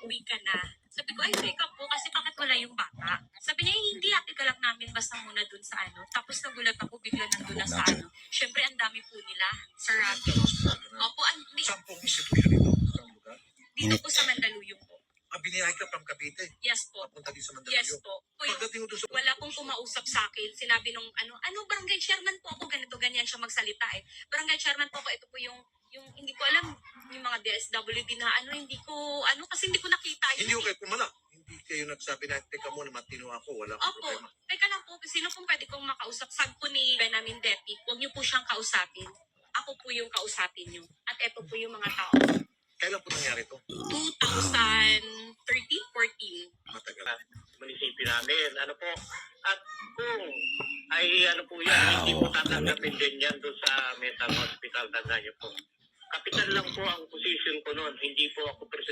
uuwi ka na. Sabi ko, ay, teka po, kasi bakit wala yung bata? Sabi niya, hindi, ate ka lang namin basta muna dun sa ano. Tapos nagulat ako, bigla nandun na sa ano. Siyempre, ang dami po nila sa Rapid. Opo, Saan pong institution ito? Saan lugar? dito po sa Mandaluyong po. Biniyahe ka from Cavite. Yes po. Papunta din sa Yes Mandaluyong. po. Po, Pagdating mo doon sa... wala pong kumausap sa akin. Sinabi nung barangay chairman po ako, ganito, ganyan siya magsalita eh. Barangay chairman po ako, ito po yung hindi ko alam, yung mga DSWD na hindi ko, kasi hindi ko nakita yun. Hindi ko kayo pumala. Hindi kayo nagsabi na, teka muna, matino ako, wala akong Opo, problema. teka lang po, sino pong pwede kong makausap? Sabi po ni Benamin Depi, huwag niyo po siyang kausapin. Ako po yung kausapin niyo. At eto po yung mga tao. Kailan po nangyari ito? 2013, 14. Matagal. Munisipyo namin. Ano po? At kung ay po yan, hindi po tatanggapin din yan doon sa Mental Hospital. Tandaan niyo po. Kapitan lang po ang position ko noon. Hindi po ako presidente.